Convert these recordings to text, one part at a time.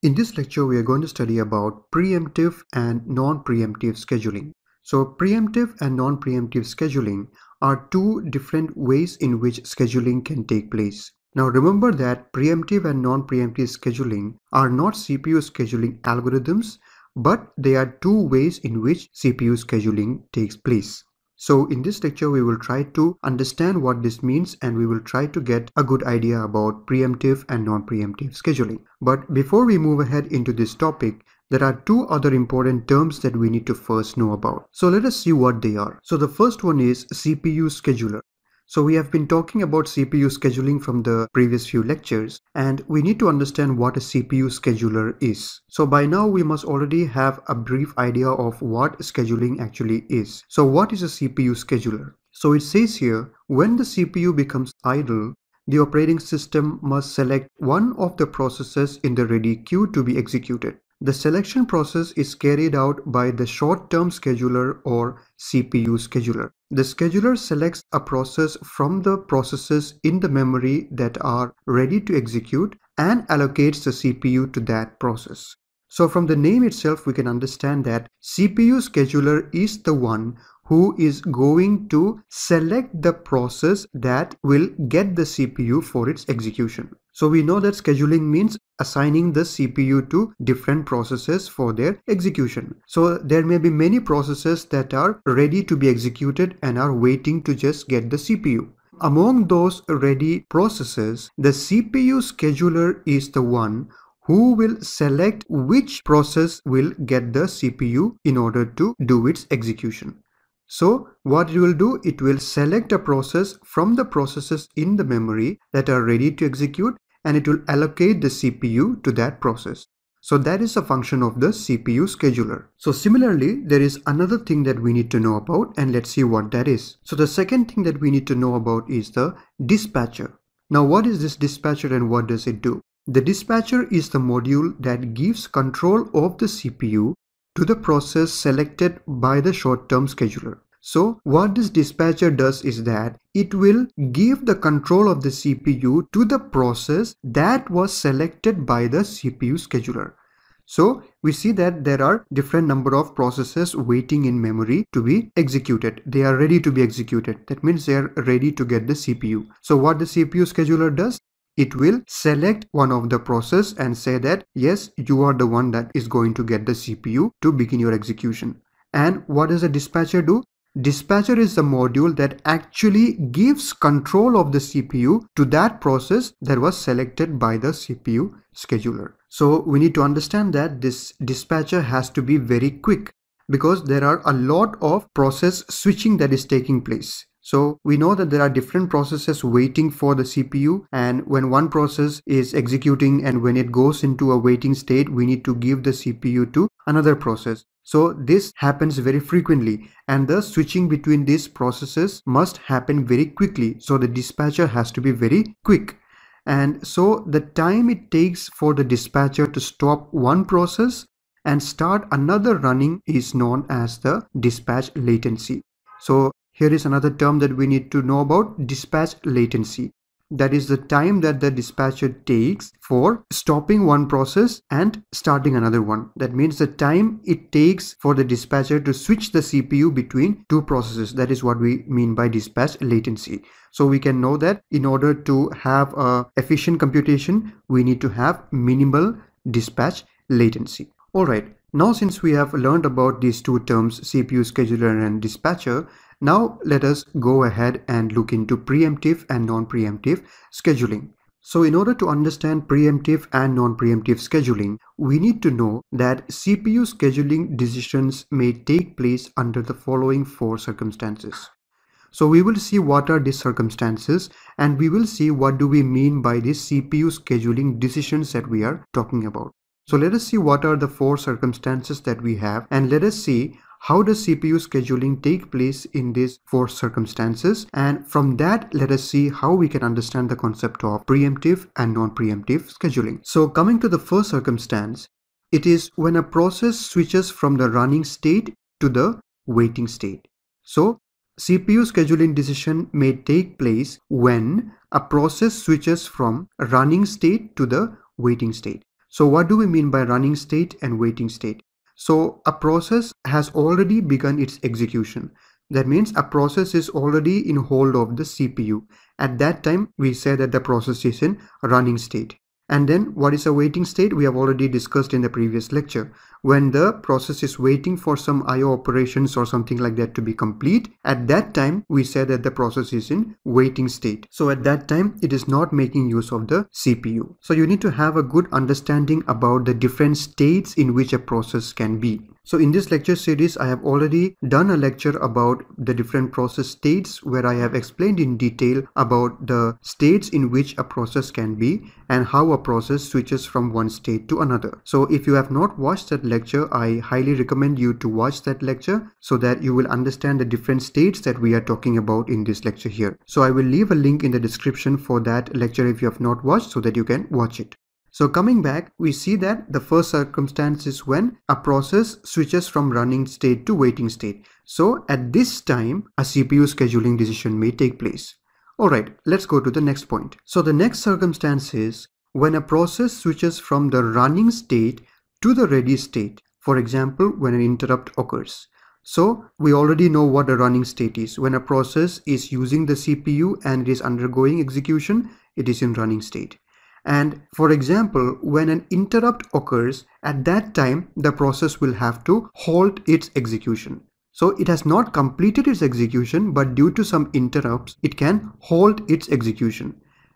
In this lecture, we are going to study about preemptive and non-preemptive scheduling. So preemptive and non-preemptive scheduling are two different ways in which scheduling can take place. Now remember that preemptive and non-preemptive scheduling are not CPU scheduling algorithms, but they are two ways in which CPU scheduling takes place. So in this lecture, we will try to understand what this means and we will try to get a good idea about preemptive and non-preemptive scheduling. But before we move ahead into this topic, there are two other important terms that we need to first know about. So let us see what they are. So the first one is CPU scheduler. So we have been talking about CPU scheduling from the previous few lectures, and we need to understand what a CPU scheduler is. So by now we must already have a brief idea of what scheduling actually is. So what is a CPU scheduler? So it says here, when the CPU becomes idle, the operating system must select one of the processes in the ready queue to be executed. The selection process is carried out by the short-term scheduler or CPU scheduler. The scheduler selects a process from the processes in the memory that are ready to execute and allocates the CPU to that process. So from the name itself, we can understand that CPU scheduler is the one who is going to select the process that will get the CPU for its execution. So we know that scheduling means assigning the CPU to different processes for their execution. So there may be many processes that are ready to be executed and are waiting to just get the CPU. Among those ready processes, the CPU scheduler is the one who will select which process will get the CPU in order to do its execution. So what it will do, it will select a process from the processes in the memory that are ready to execute, and it will allocate the CPU to that process. So that is a function of the CPU scheduler. So similarly, there is another thing that we need to know about, and let's see what that is. So the second thing that we need to know about is the dispatcher. Now what is this dispatcher and what does it do? The dispatcher is the module that gives control of the CPU to the process selected by the short-term scheduler. So what this dispatcher does is that it will give the control of the CPU to the process that was selected by the CPU scheduler. So we see that there are different number of processes waiting in memory to be executed. They are ready to be executed. That means they are ready to get the CPU. So what the CPU scheduler does, it will select one of the process and say that yes, you are the one that is going to get the CPU to begin your execution. And what does the dispatcher do? Dispatcher is the module that actually gives control of the CPU to that process that was selected by the CPU scheduler. So we need to understand that this dispatcher has to be very quick because there are a lot of process switching that is taking place. So we know that there are different processes waiting for the CPU, and when one process is executing and when it goes into a waiting state, we need to give the CPU to another process. So this happens very frequently, and the switching between these processes must happen very quickly. So the dispatcher has to be very quick. And so the time it takes for the dispatcher to stop one process and start another running is known as the dispatch latency. So here is another term that we need to know about: dispatch latency. That is the time that the dispatcher takes for stopping one process and starting another one. That means the time it takes for the dispatcher to switch the CPU between two processes. That is what we mean by dispatch latency. So we can know that in order to have a efficient computation, we need to have minimal dispatch latency. Alright, now since we have learned about these two terms, CPU scheduler and dispatcher, now let us go ahead and look into preemptive and non-preemptive scheduling. So in order to understand preemptive and non-preemptive scheduling, we need to know that CPU scheduling decisions may take place under the following four circumstances. So we will see what are these circumstances, and we will see what do we mean by these CPU scheduling decisions that we are talking about. So let us see what are the four circumstances that we have, and let us see how does CPU scheduling take place in these four circumstances, and from that let us see how we can understand the concept of preemptive and non-preemptive scheduling. So coming to the first circumstance, it is when a process switches from the running state to the waiting state. So CPU scheduling decision may take place when a process switches from running state to the waiting state. So what do we mean by running state and waiting state? So a process has already begun its execution. That means a process is already in hold of the CPU. At that time, we say that the process is in running state. And then what is a waiting state? We have already discussed in the previous lecture. When the process is waiting for some IO operations or something like that to be complete, at that time we say that the process is in waiting state. So at that time it is not making use of the CPU. So you need to have a good understanding about the different states in which a process can be. So in this lecture series, I have already done a lecture about the different process states where I have explained in detail about the states in which a process can be and how a process switches from one state to another. So if you have not watched that lecture, I highly recommend you to watch that lecture so that you will understand the different states that we are talking about in this lecture here. So I will leave a link in the description for that lecture if you have not watched so that you can watch it. So coming back, we see that the first circumstance is when a process switches from running state to waiting state. So at this time, a CPU scheduling decision may take place. Alright, let's go to the next point. So the next circumstance is when a process switches from the running state to the ready state. For example, when an interrupt occurs. So we already know what a running state is. When a process is using the CPU and it is undergoing execution, it is in running state. And for example, when an interrupt occurs, at that time the process will have to halt its execution. So it has not completed its execution, but due to some interrupts, it can halt its execution.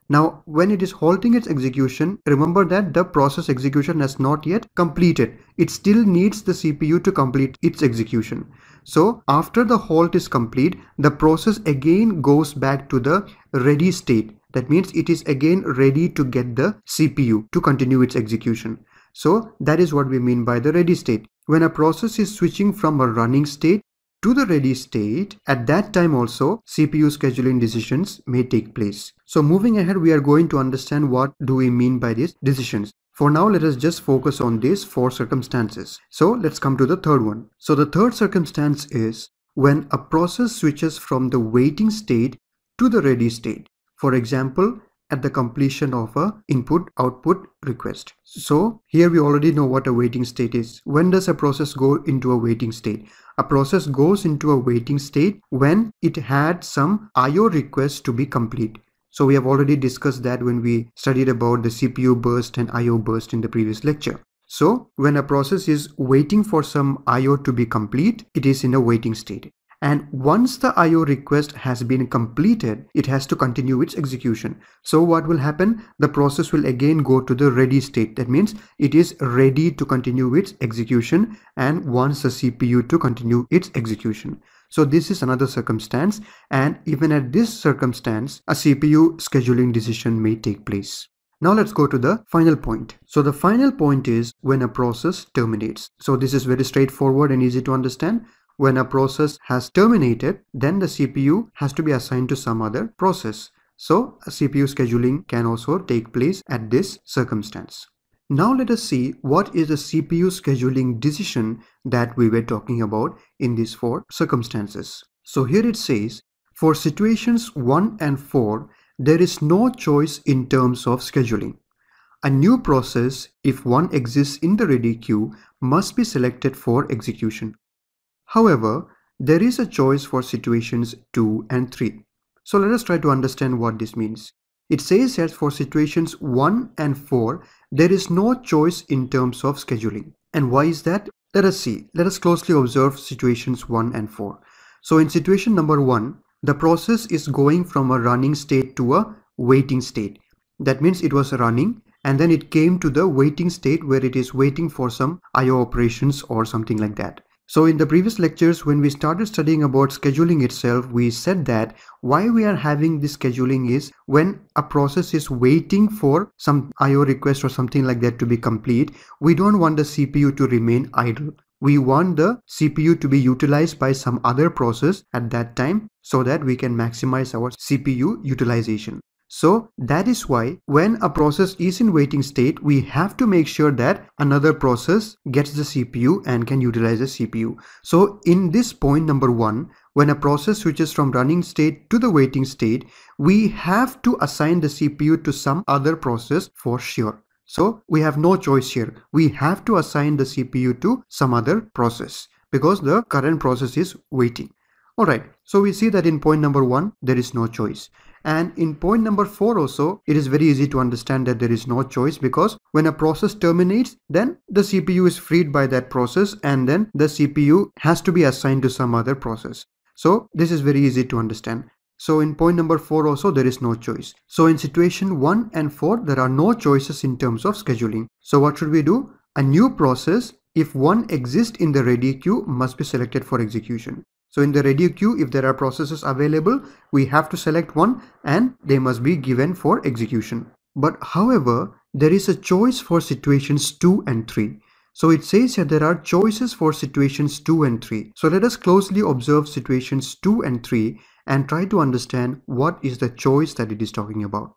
Now, when it is halting its execution, remember that the process execution has not yet completed. It still needs the CPU to complete its execution. So after the halt is complete, the process again goes back to the ready state. That means it is again ready to get the CPU to continue its execution. So that is what we mean by the ready state. When a process is switching from a running state to the ready state, at that time also CPU scheduling decisions may take place. So moving ahead, we are going to understand what do we mean by these decisions. For now, let us just focus on these four circumstances. So let's come to the third one. So the third circumstance is when a process switches from the waiting state to the ready state. For example, at the completion of a input-output request. So here we already know what a waiting state is. When does a process go into a waiting state? A process goes into a waiting state when it had some IO requests to be complete. So we have already discussed that when we studied about the CPU burst and IO burst in the previous lecture. So when a process is waiting for some IO to be complete, it is in a waiting state. And once the IO request has been completed, it has to continue its execution. So what will happen? The process will again go to the ready state. That means it is ready to continue its execution and wants the CPU to continue its execution. So this is another circumstance, and even at this circumstance, a CPU scheduling decision may take place. Now let's go to the final point. So the final point is when a process terminates. So this is very straightforward and easy to understand. When a process has terminated, then the CPU has to be assigned to some other process. So a CPU scheduling can also take place at this circumstance. Now let us see what is the CPU scheduling decision that we were talking about in these four circumstances. So here it says, for situations 1 and 4, there is no choice in terms of scheduling. A new process, if one exists in the ready queue, must be selected for execution. However, there is a choice for situations 2 and 3. So let us try to understand what this means. It says that for situations 1 and 4, there is no choice in terms of scheduling. And why is that? Let us see. Let us closely observe situations 1 and 4. So in situation number 1, the process is going from a running state to a waiting state. That means it was running and then it came to the waiting state where it is waiting for some IO operations or something like that. So in the previous lectures, when we started studying about scheduling itself, we said that why we are having this scheduling is when a process is waiting for some IO request or something like that to be complete, we don't want the CPU to remain idle. We want the CPU to be utilized by some other process at that time so that we can maximize our CPU utilization. So that is why when a process is in waiting state, we have to make sure that another process gets the CPU and can utilize the CPU. So in this point number 1, when a process switches from running state to the waiting state, we have to assign the CPU to some other process for sure. So we have no choice here. We have to assign the CPU to some other process because the current process is waiting. Alright, so we see that in point number 1, there is no choice. And in point number 4 also, it is very easy to understand that there is no choice because when a process terminates, then the CPU is freed by that process and then the CPU has to be assigned to some other process. So this is very easy to understand. So in point number 4 also there is no choice. So in situation 1 and 4 there are no choices in terms of scheduling. So what should we do? A new process, if one exists in the ready queue, must be selected for execution. So in the ready queue, if there are processes available, we have to select one and they must be given for execution. But however, there is a choice for situations 2 and 3. So it says that there are choices for situations 2 and 3. So let us closely observe situations 2 and 3 and try to understand what is the choice that it is talking about.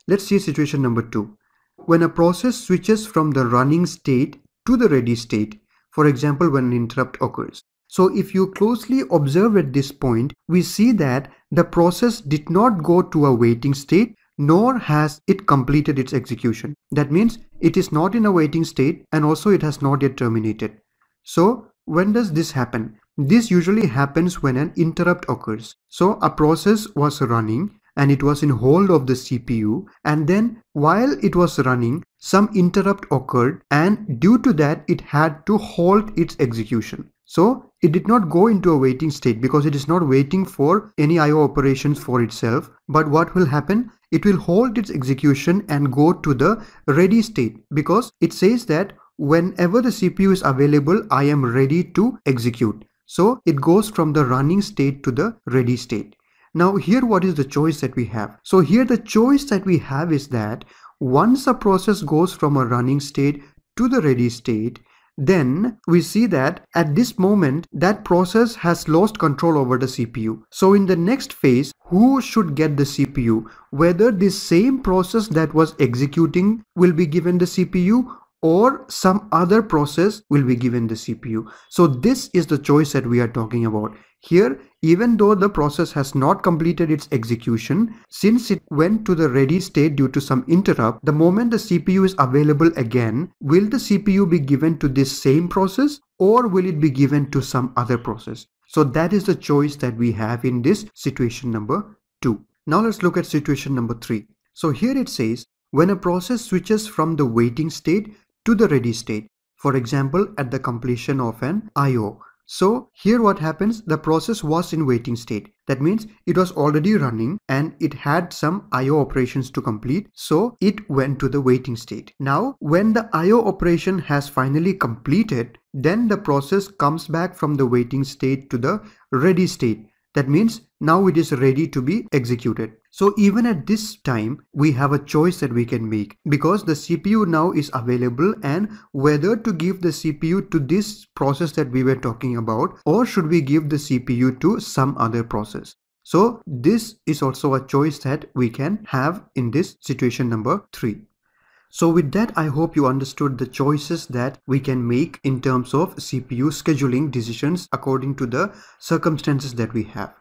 Let's see situation number 2. When a process switches from the running state to the ready state, for example, when an interrupt occurs. So if you closely observe at this point, we see that the process did not go to a waiting state, nor has it completed its execution. That means it is not in a waiting state and also it has not yet terminated. So when does this happen? This usually happens when an interrupt occurs. So a process was running and it was in hold of the CPU, and then while it was running, some interrupt occurred and due to that it had to halt its execution. So it did not go into a waiting state because it is not waiting for any IO operations for itself. But what will happen? It will hold its execution and go to the ready state because it says that whenever the CPU is available, I am ready to execute. So it goes from the running state to the ready state. Now here what is the choice that we have? So here the choice that we have is that once a process goes from a running state to the ready state, then we see that at this moment that process has lost control over the CPU. So in the next phase, who should get the CPU? Whether this same process that was executing will be given the CPU or some other process will be given the CPU. So this is the choice that we are talking about. Here, even though the process has not completed its execution, since it went to the ready state due to some interrupt, the moment the CPU is available again, will the CPU be given to this same process or will it be given to some other process? So that is the choice that we have in this situation number 2. Now let's look at situation number 3. So here it says, when a process switches from the waiting state to the ready state, for example, at the completion of an IO. So here what happens, the process was in waiting state. That means it was already running and it had some IO operations to complete. So it went to the waiting state. Now, when the IO operation has finally completed, then the process comes back from the waiting state to the ready state. That means now it is ready to be executed. So even at this time, we have a choice that we can make because the CPU now is available and whether to give the CPU to this process that we were talking about or should we give the CPU to some other process. So this is also a choice that we can have in this situation number 3. So with that, I hope you understood the choices that we can make in terms of CPU scheduling decisions according to the circumstances that we have.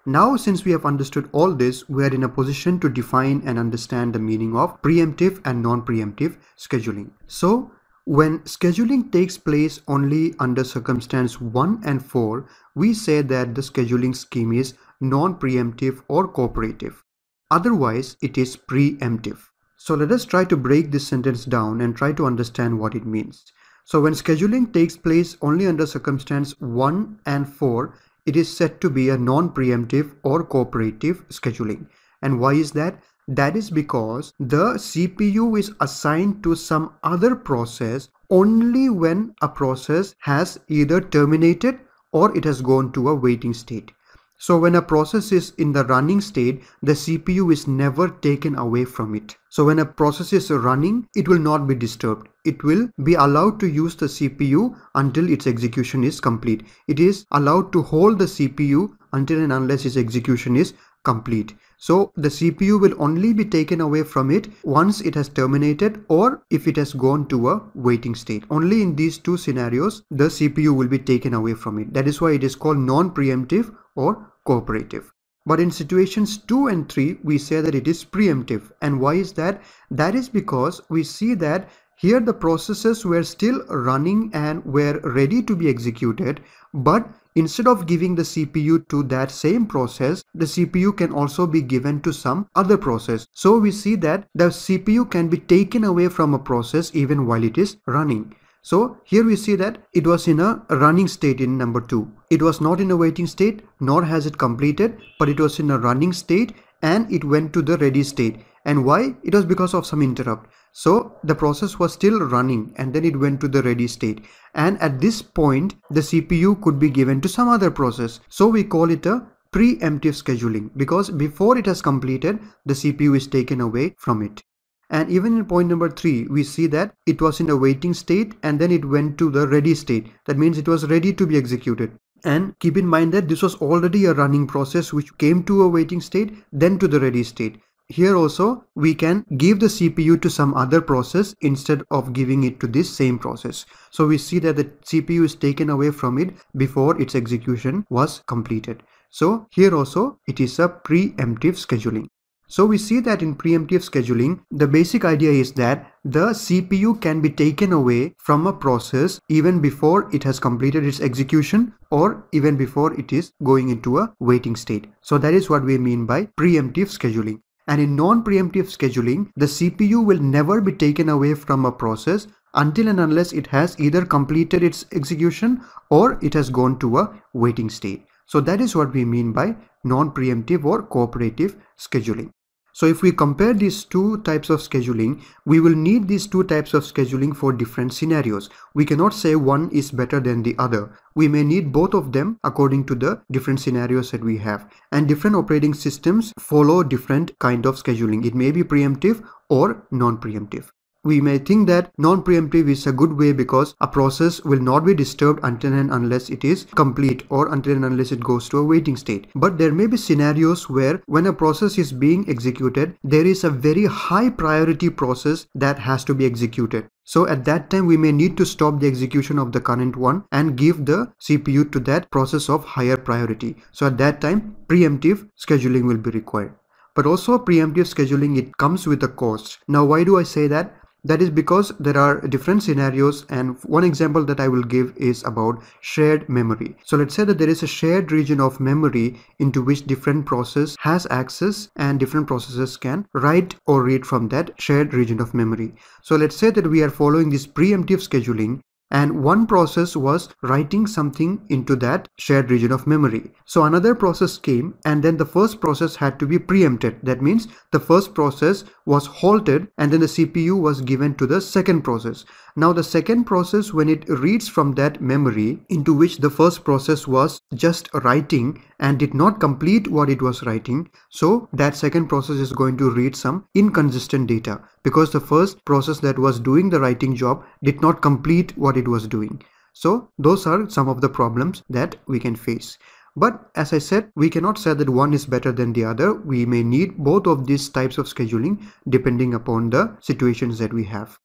Now, since we have understood all this, we are in a position to define and understand the meaning of preemptive and non-preemptive scheduling. So, when scheduling takes place only under circumstance 1 and 4, we say that the scheduling scheme is non-preemptive or cooperative. Otherwise, it is preemptive. So let us try to break this sentence down and try to understand what it means. So when scheduling takes place only under circumstance 1 and 4, it is said to be a non-preemptive or cooperative scheduling. And why is that? That is because the CPU is assigned to some other process only when a process has either terminated or it has gone to a waiting state. So when a process is in the running state, the CPU is never taken away from it. So when a process is running, it will not be disturbed. It will be allowed to use the CPU until its execution is complete. It is allowed to hold the CPU until and unless its execution is complete. So the CPU will only be taken away from it once it has terminated or if it has gone to a waiting state. Only in these two scenarios, the CPU will be taken away from it. That is why it is called non-preemptive or cooperative. But in situations 2 and 3, we say that it is preemptive. And why is that? That is because we see that here the processes were still running and were ready to be executed, but instead of giving the CPU to that same process, the CPU can also be given to some other process. So we see that the CPU can be taken away from a process even while it is running. So here we see that it was in a running state in number 2. It was not in a waiting state, nor has it completed, but it was in a running state and it went to the ready state. And why? It was because of some interrupt. So the process was still running and then it went to the ready state. And at this point, the CPU could be given to some other process. So we call it a preemptive scheduling, because before it has completed, the CPU is taken away from it. And even in point number 3, we see that it was in a waiting state and then it went to the ready state. That means it was ready to be executed. And keep in mind that this was already a running process which came to a waiting state, then to the ready state. Here also, we can give the CPU to some other process instead of giving it to this same process. So we see that the CPU is taken away from it before its execution was completed. So here also, it is a preemptive scheduling. So we see that in preemptive scheduling, the basic idea is that the CPU can be taken away from a process even before it has completed its execution or even before it is going into a waiting state. So that is what we mean by preemptive scheduling. And in non-preemptive scheduling, the CPU will never be taken away from a process until and unless it has either completed its execution or it has gone to a waiting state. So that is what we mean by non-preemptive or cooperative scheduling. So if we compare these two types of scheduling, we will need these two types of scheduling for different scenarios. We cannot say one is better than the other. We may need both of them according to the different scenarios that we have. And different operating systems follow different kind of scheduling. It may be preemptive or non-preemptive. We may think that non-preemptive is a good way because a process will not be disturbed until and unless it is complete or until and unless it goes to a waiting state. But there may be scenarios where when a process is being executed, there is a very high priority process that has to be executed. So at that time, we may need to stop the execution of the current one and give the CPU to that process of higher priority. So at that time, preemptive scheduling will be required. But also preemptive scheduling, it comes with a cost. Now, why do I say that? That is because there are different scenarios, and one example that I will give is about shared memory. So let's say that there is a shared region of memory into which different process has access and different processes can write or read from that shared region of memory. So let's say that we are following this preemptive scheduling and one process was writing something into that shared region of memory. So another process came and then the first process had to be preempted. That means the first process was halted and then the CPU was given to the second process. Now the second process, when it reads from that memory into which the first process was just writing and did not complete what it was writing, so that second process is going to read some inconsistent data because the first process that was doing the writing job did not complete what it was doing. So those are some of the problems that we can face. But as I said, we cannot say that one is better than the other. We may need both of these types of scheduling depending upon the situations that we have.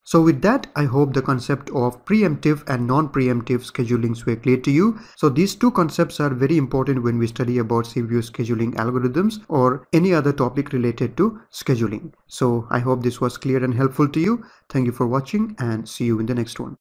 So with that, I hope the concept of preemptive and non-preemptive schedulings were clear to you. So these two concepts are very important when we study about CPU scheduling algorithms or any other topic related to scheduling. So I hope this was clear and helpful to you. Thank you for watching and see you in the next one.